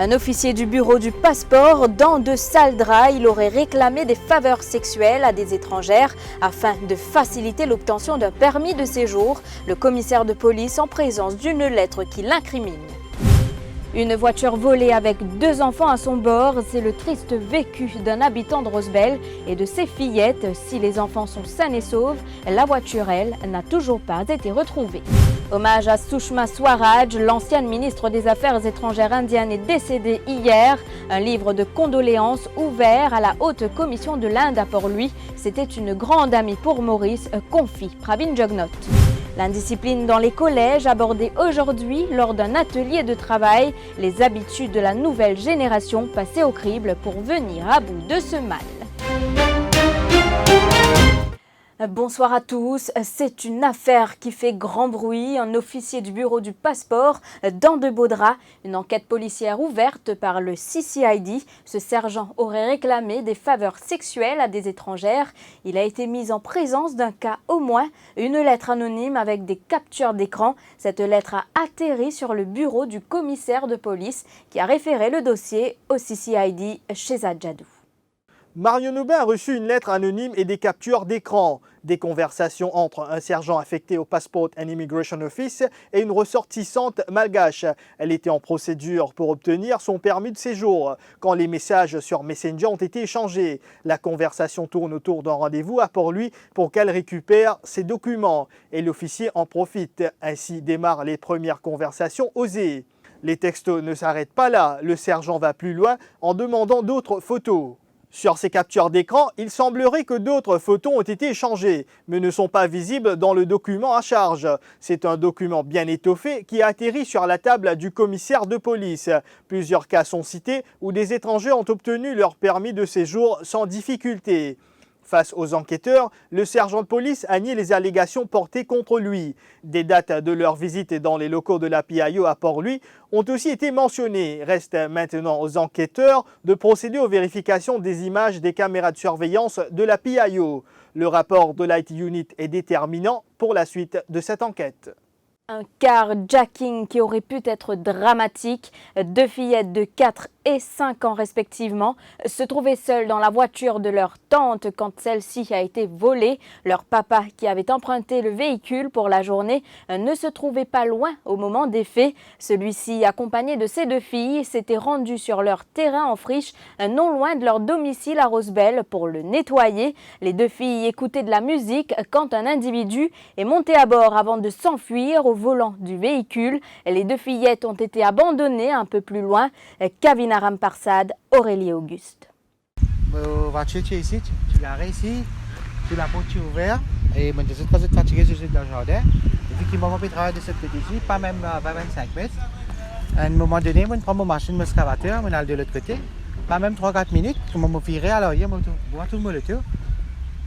Un officier du bureau du passeport, dans de sales draps, il aurait réclamé des faveurs sexuelles à des étrangères afin de faciliter l'obtention d'un permis de séjour. Le commissaire de police en présence d'une lettre qui l'incrimine. Une voiture volée avec 2 enfants à son bord, c'est le triste vécu d'un habitant de Rosebel et de ses fillettes. Si les enfants sont sains et saufs, la voiture, elle, n'a toujours pas été retrouvée. Hommage à Sushma Swaraj, l'ancienne ministre des Affaires étrangères indienne est décédée hier. Un livre de condoléances ouvert à la Haute Commission de l'Inde a pour lui. C'était une grande amie pour Maurice, confie Pravin Jugnauth. L'indiscipline dans les collèges abordée aujourd'hui lors d'un atelier de travail, les habitudes de la nouvelle génération passées au crible pour venir à bout de ce mal. Bonsoir à tous. C'est une affaire qui fait grand bruit. Un officier du bureau du passeport dans de beaux draps. Une enquête policière ouverte par le CCID. Ce sergent aurait réclamé des faveurs sexuelles à des étrangères. Il a été mis en présence d'un cas au moins. Une lettre anonyme avec des captures d'écran. Cette lettre a atterri sur le bureau du commissaire de police qui a référé le dossier au CCID chez Adjadou. Marion Aubin a reçu une lettre anonyme et des captures d'écran. Des conversations entre un sergent affecté au Passport and Immigration Office et une ressortissante malgache. Elle était en procédure pour obtenir son permis de séjour. Quand les messages sur Messenger ont été échangés, la conversation tourne autour d'un rendez-vous à Port-Louis pour qu'elle récupère ses documents. Et l'officier en profite. Ainsi démarrent les premières conversations osées. Les textos ne s'arrêtent pas là. Le sergent va plus loin en demandant d'autres photos. Sur ces captures d'écran, il semblerait que d'autres photos ont été échangées, mais ne sont pas visibles dans le document à charge. C'est un document bien étoffé qui a atterri sur la table du commissaire de police. Plusieurs cas sont cités où des étrangers ont obtenu leur permis de séjour sans difficulté. Face aux enquêteurs, le sergent de police a nié les allégations portées contre lui. Des dates de leur visite dans les locaux de la PIO à Port-Louis ont aussi été mentionnées. Reste maintenant aux enquêteurs de procéder aux vérifications des images des caméras de surveillance de la PIO. Le rapport de l'IT Unit est déterminant pour la suite de cette enquête. Un carjacking qui aurait pu être dramatique. 2 fillettes de 4 et 5 ans respectivement se trouvaient seules dans la voiture de leur tante quand celle-ci a été volée. Leur papa, qui avait emprunté le véhicule pour la journée, ne se trouvait pas loin au moment des faits. Celui-ci, accompagné de ses 2 filles, s'était rendu sur leur terrain en friche, non loin de leur domicile à Rosebel, pour le nettoyer. Les 2 filles écoutaient de la musique quand un individu est monté à bord avant de s'enfuir au volant du véhicule. Les 2 fillettes ont été abandonnées un peu plus loin. Kavina Ramparsad, Aurélie Auguste. Voiture, tu es ici, tu l'arrêtes ici, tu la porte ouverte et je suis très fatigué, je suis dans le jardin. Effectivement, on peut travailler de cette côté-ci, pas même à 25 mètres. À un moment donné, on prend mon machine, mon excavateur, on allait de l'autre côté. Pas même 3-4 minutes, je me virais à l'arrière, je vois tout le monde le tour.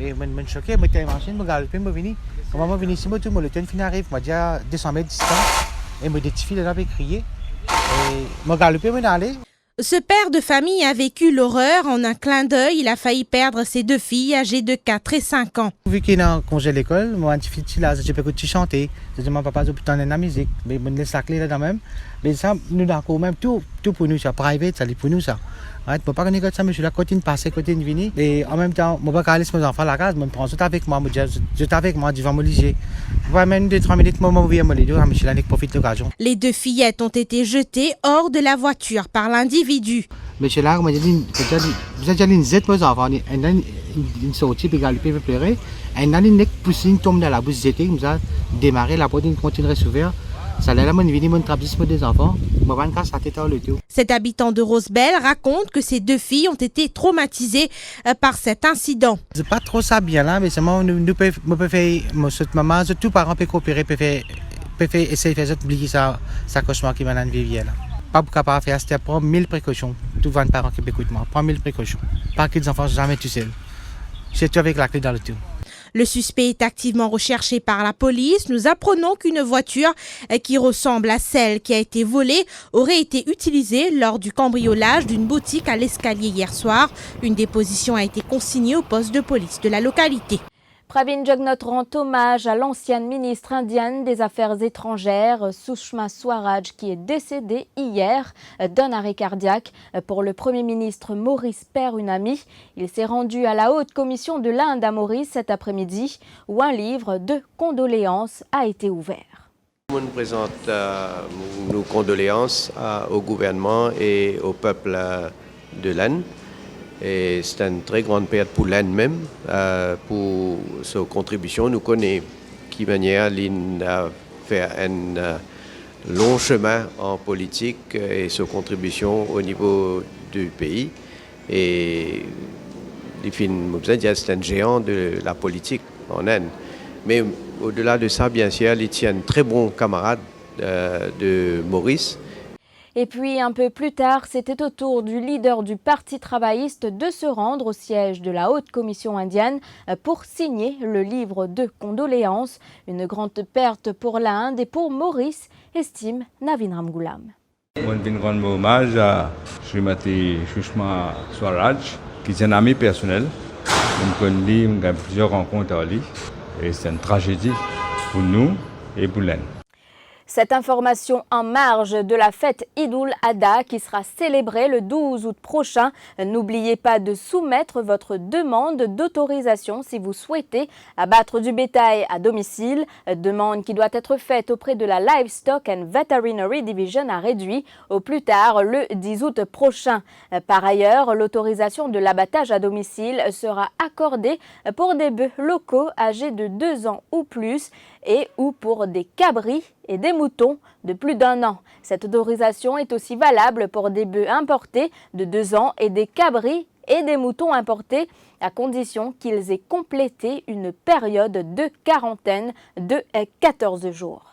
Et je suis choqué, je suis machine, je galopé, je suis venu. Quand je suis ici, tout le monde le tour, il arrive, je dis à 200 mètres de distance et je détifie, là, je crier. Et je galopé, je suis allé. Ce père de famille a vécu l'horreur. En un clin d'œil, il a failli perdre ses 2 filles âgées de 4 et 5 ans. Vu qu'il est en congé à l'école, moi, je suis là, je peux écouter chanter. Je dis, mon papa, je peux t'en la musique. Mais je laisse la clé là-dedans même. Mais ça, nous, d'accord, même tout pour nous, ça, private, ça, pour nous, ça. Je ne peux pas regarder ça, mais je suis là, continue de passer, continue de venir. Et en même temps, je ne peux pas laisser mes enfants à la case, je me prends tout avec moi, je suis avec moi, je vais me liger. Même 2-3 minutes, je vais me liger, je suis là, je profite de l'occasion. Les 2 fillettes ont été jetées hors de la voiture par l'individu. Mais je suis là, je me dis, vous avez une zette, mes enfants, une sortie, puis galoper, puis pleurer. Et là, une poussée tombe dans la bouche zette, je me démarrer, la porte continuerait s'ouvrir. Ça allait là, mon vie, mon trapisme des enfants. Cet habitant de Rosebel raconte que ses 2 filles ont été traumatisées par cet incident. C'est pas trop ça bien là, mais seulement nous pouvons faire, cette maman, tout parent peut coopérer, peut essayer de faire oublier ça cauchemar qui m'a vivre là. Pas capable de faire, c'est prendre 1000 précautions. Tout va parents qui écoutent moi, prends 1000 précautions. Pas que les enfants jamais tout seuls. C'est tout avec la clé dans le tout. Le suspect est activement recherché par la police. Nous apprenons qu'une voiture qui ressemble à celle qui a été volée aurait été utilisée lors du cambriolage d'une boutique à l'Escalier hier soir. Une déposition a été consignée au poste de police de la localité. Pravin Jugnauth rend hommage à l'ancienne ministre indienne des Affaires étrangères, Sushma Swaraj, qui est décédée hier d'un arrêt cardiaque. Pour le Premier ministre Maurice Perunami, il s'est rendu à la Haute Commission de l'Inde à Maurice cet après-midi, où un livre de condoléances a été ouvert. On présente nos condoléances au gouvernement et au peuple de l'Inde. Et c'est une très grande perte pour l'Inde même, pour sa contribution. Nous connaissons qui manière l'Inde a fait un long chemin en politique et sa contribution au niveau du pays. Et c'est un géant de la politique en Inde. Mais au-delà de ça, bien sûr, il tient un très bon camarade de Maurice. Et puis un peu plus tard, c'était au tour du leader du Parti travailliste de se rendre au siège de la Haute Commission indienne pour signer le livre de condoléances. Une grande perte pour l'Inde et pour Maurice, estime Navin Ramgoolam. On vient rendre hommage à Srimati Sushma Swaraj, qui est un ami personnel. On a plusieurs rencontres avec lui et c'est une tragédie pour nous et pour l'Inde. Cette information en marge de la fête Idoul-Adha qui sera célébrée le 12 août prochain. N'oubliez pas de soumettre votre demande d'autorisation si vous souhaitez abattre du bétail à domicile. Demande qui doit être faite auprès de la Livestock and Veterinary Division à Réduit au plus tard le 10 août prochain. Par ailleurs, l'autorisation de l'abattage à domicile sera accordée pour des bœufs locaux âgés de 2 ans ou plus et ou pour des cabris et des moutons de plus d'1 an. Cette autorisation est aussi valable pour des bœufs importés de 2 ans et des cabris et des moutons importés à condition qu'ils aient complété une période de quarantaine de 14 jours.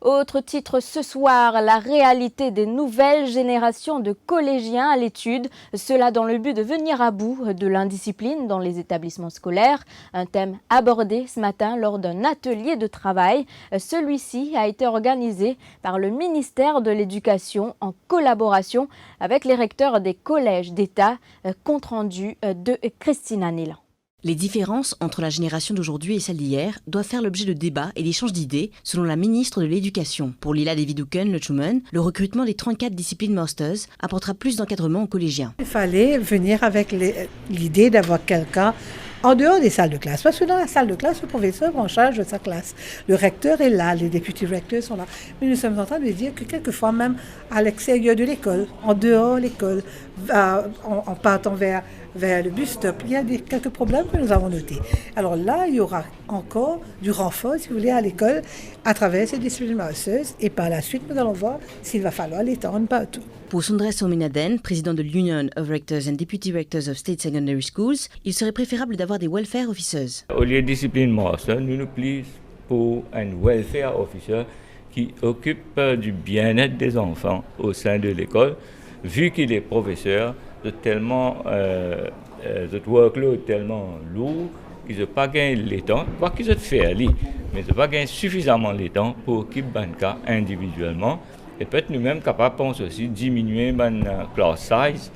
Autre titre ce soir, la réalité des nouvelles générations de collégiens à l'étude, cela dans le but de venir à bout de l'indiscipline dans les établissements scolaires. Un thème abordé ce matin lors d'un atelier de travail. Celui-ci a été organisé par le ministère de l'Éducation en collaboration avec les recteurs des collèges d'État. Compte rendu de Christina Nélan. Les différences entre la génération d'aujourd'hui et celle d'hier doivent faire l'objet de débats et d'échanges d'idées, selon la ministre de l'Éducation. Pour Lila Deviduken-Lechuman, le recrutement des 34 disciplines masters apportera plus d'encadrement aux collégiens. Il fallait venir avec l'idée d'avoir quelqu'un en dehors des salles de classe, parce que dans la salle de classe, le professeur est en charge de sa classe. Le recteur est là, les députés recteurs sont là. Mais nous sommes en train de dire que quelquefois, même à l'extérieur de l'école, en dehors de l'école, en partant vers le bus stop, il y a quelques problèmes que nous avons notés. Alors là, il y aura encore du renfort, si vous voulez, à l'école, à travers ces disciplines masters. Et par la suite, nous allons voir s'il va falloir l'étendre partout. Pour Sundres Sominaden, président de l'Union of Rectors and Deputy Rectors of State Secondary Schools, il serait préférable d'avoir des welfare officers. Au lieu de discipline master, nous nous plions pour un welfare officer qui occupe du bien-être des enfants au sein de l'école, vu qu'il est professeur de tellement de workload tellement lourd qu'ils n'ont pas gagné le temps, quoi qu'ils aient fait, mais ils n'ont pas gagné suffisamment le temps pour occuper un cas individuellement. Et peut-être nous-mêmes capables, pense aussi, diminuer la class size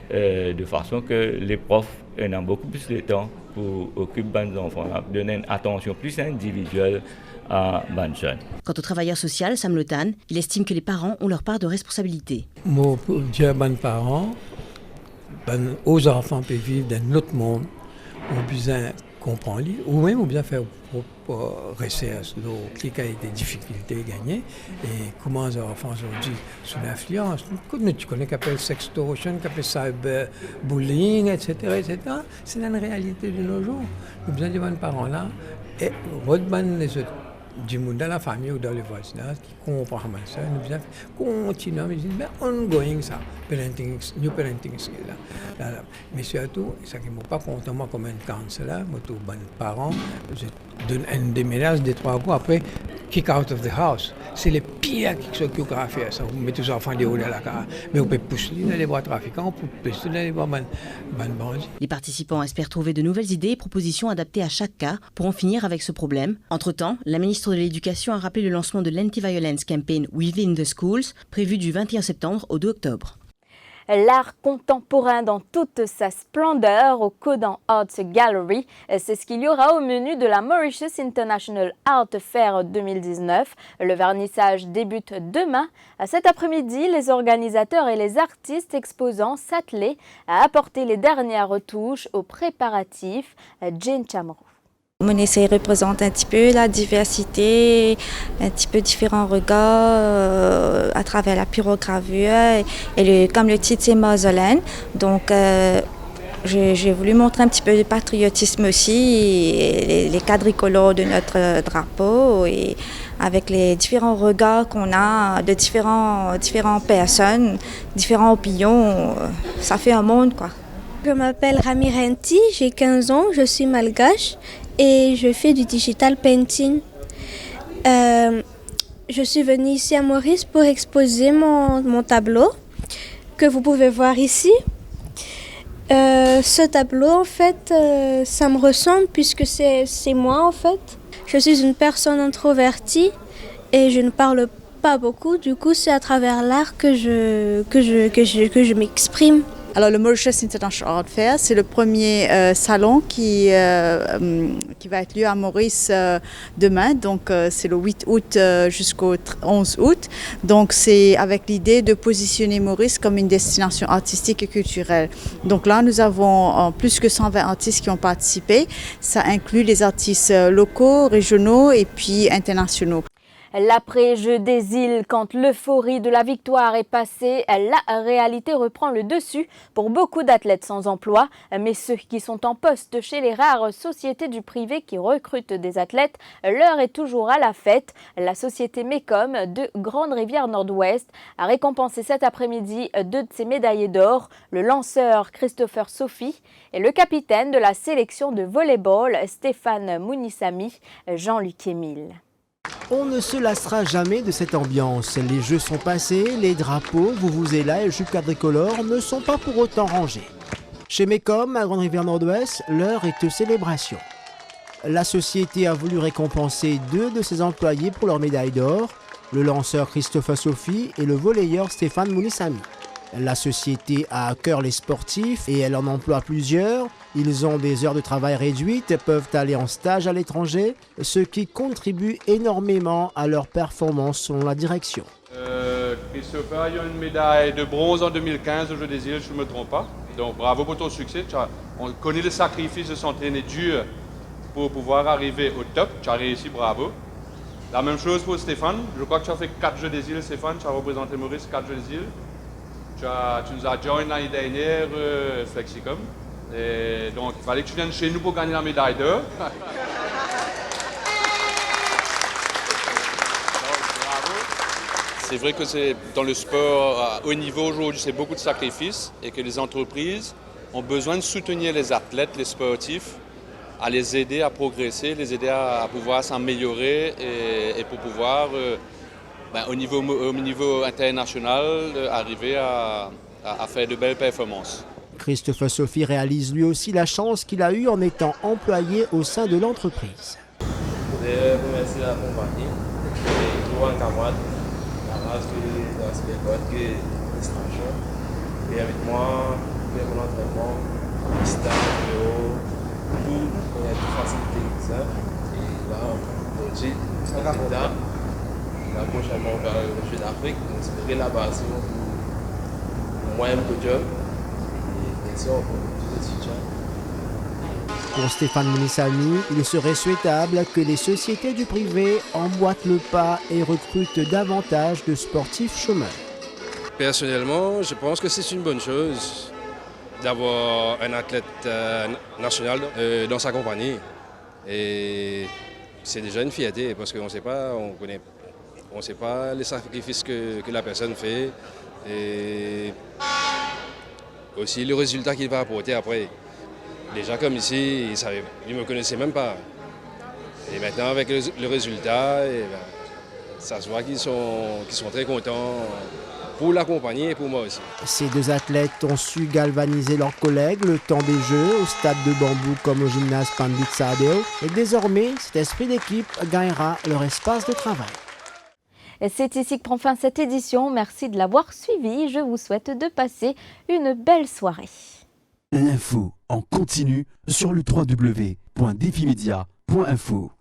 de façon que les profs aient beaucoup plus de temps pour occuper les enfants, donner une attention plus individuelle à les jeunes. Quant au travailleur social, Sam Lotan, il estime que les parents ont leur part de responsabilité. Moi, pour dire aux parents, aux enfants peuvent vivre dans notre monde, ont besoin comprendre, ou même ont besoin faire recherche sur quelles des difficultés gagnées et comment les enfants aujourd'hui sous l'influence. Tu connais qu'appelle sextortion, qu'appelle cyberbullying, etc. C'est une réalité de nos jours. Nous avons besoin de ces parents-là et redemander les autres du monde dans la famille ou dans le voisinage qui comprennent ça. Nous devons continuer à dire, mais ongoing ça, new parenting skill là. Mais surtout, ça qui ne m'a pas content, moi comme un counselor, moi tous les parents, je donne un déménage de 3 mois après, kick out of the house. C'est le pire qui s'occupe à faire ça. Vous mettez les enfants dehors dans la car, mais on peut pousser dans les bois trafiquants, on peut pousser dans les bois bandits. Les participants espèrent trouver de nouvelles idées et propositions adaptées à chaque cas pour en finir avec ce problème. Entre-temps, la ministre de l'Éducation a rappelé le lancement de l'Anti-Violence Campaign Within the Schools, prévu du 21 septembre au 2 octobre. L'art contemporain dans toute sa splendeur au Kodan Arts Gallery, c'est ce qu'il y aura au menu de la Mauritius International Art Fair 2019. Le vernissage débute demain. Cet après-midi, les organisateurs et les artistes exposants s'attelaient à apporter les dernières retouches aux préparatifs. Jane Chamorro. Mon essai représente un petit peu la diversité, un petit peu différents regards à travers la pyrogravure. Et comme le titre c'est Mausolène, donc j'ai voulu montrer un petit peu de patriotisme aussi, et les quadricolores de notre drapeau, et avec les différents regards qu'on a de différentes personnes, différents opinions, ça fait un monde quoi. Je m'appelle Rami Renti, j'ai 15 ans, je suis malgache et je fais du digital painting. Je suis venue ici à Maurice pour exposer mon tableau que vous pouvez voir ici. Ce tableau, en fait, ça me ressemble puisque c'est moi, en fait. Je suis une personne introvertie et je ne parle pas beaucoup. Du coup, c'est à travers l'art que je m'exprime. Alors le Mauritius International Art Fair, c'est le premier salon qui va être lieu à Maurice demain, donc c'est le 8 août jusqu'au 11 août. Donc c'est avec l'idée de positionner Maurice comme une destination artistique et culturelle. Donc là nous avons plus que 120 artistes qui ont participé. Ça inclut les artistes locaux, régionaux et puis internationaux. L'après-jeu des îles, quand l'euphorie de la victoire est passée, la réalité reprend le dessus pour beaucoup d'athlètes sans emploi. Mais ceux qui sont en poste chez les rares sociétés du privé qui recrutent des athlètes, l'heure est toujours à la fête. La société Mecom de Grande-Rivière Nord-Ouest a récompensé cet après-midi 2 de ses médaillés d'or, le lanceur Christopher Sophie et le capitaine de la sélection de volley-ball Stéphane Mounissami, Jean-Luc Émile. On ne se lassera jamais de cette ambiance. Les jeux sont passés, les drapeaux, vuvuzela et le jupe quadricolore ne sont pas pour autant rangés. Chez Mecom, à Grande-Rivière Nord-Ouest, l'heure est aux célébrations. La société a voulu récompenser 2 de ses employés pour leur médaille d'or, le lanceur Christopher Sophie et le volleyeur Stéphane Mounissami. La société a à cœur les sportifs et elle en emploie plusieurs. Ils ont des heures de travail réduites, peuvent aller en stage à l'étranger, ce qui contribue énormément à leur performance selon la direction. Christopher a eu une médaille de bronze en 2015 au Jeux des îles, je ne me trompe pas. Donc bravo pour ton succès. On connaît le sacrifice de s'entraîner dur pour pouvoir arriver au top. Tu as réussi, bravo. La même chose pour Stéphane. Je crois que tu as fait 4 Jeux des îles, Stéphane. Tu as représenté Maurice 4 Jeux des îles. Tu nous as joint l'année dernière, Flexicom. Et donc, il fallait que tu viennes chez nous pour gagner la médaille d'or. C'est vrai que c'est dans le sport à haut niveau aujourd'hui, c'est beaucoup de sacrifices et que les entreprises ont besoin de soutenir les athlètes, les sportifs, à les aider à progresser, les aider à pouvoir s'améliorer et pour pouvoir, au niveau international, arriver à faire de belles performances. Christopher Sophie réalise lui aussi la chance qu'il a eue en étant employé au sein de l'entreprise. Je voudrais remercier la compagnie et tout un camarade, la race de l'école qui est l'étranger. Et avec moi, pour mon entraînement, le stage, tout, il y a toute facilité comme ça. Et là, aujourd'hui, la prochaine on va au Jeu d'Afrique, on espérait là-bas pour moi un podium. Pour Stéphane Mounissami, il serait souhaitable que les sociétés du privé emboîtent le pas et recrutent davantage de sportifs chômeurs. Personnellement, je pense que c'est une bonne chose d'avoir un athlète national dans sa compagnie. Et c'est déjà une fierté parce qu'on ne sait pas les sacrifices que la personne fait. Et aussi le résultat qu'il va apporter après. Les gens comme ici, ils ne me connaissaient même pas. Et maintenant avec le résultat, ça se voit qu'ils sont très contents pour la compagnie et pour moi aussi. Ces 2 athlètes ont su galvaniser leurs collègues le temps des Jeux au stade de bambou comme au gymnase Pandit Sadeo. Et désormais, cet esprit d'équipe gagnera leur espace de travail. Et c'est ici que prend fin cette édition. Merci de l'avoir suivi. Je vous souhaite de passer une belle soirée. L'info en continu sur le www.defimedia.info.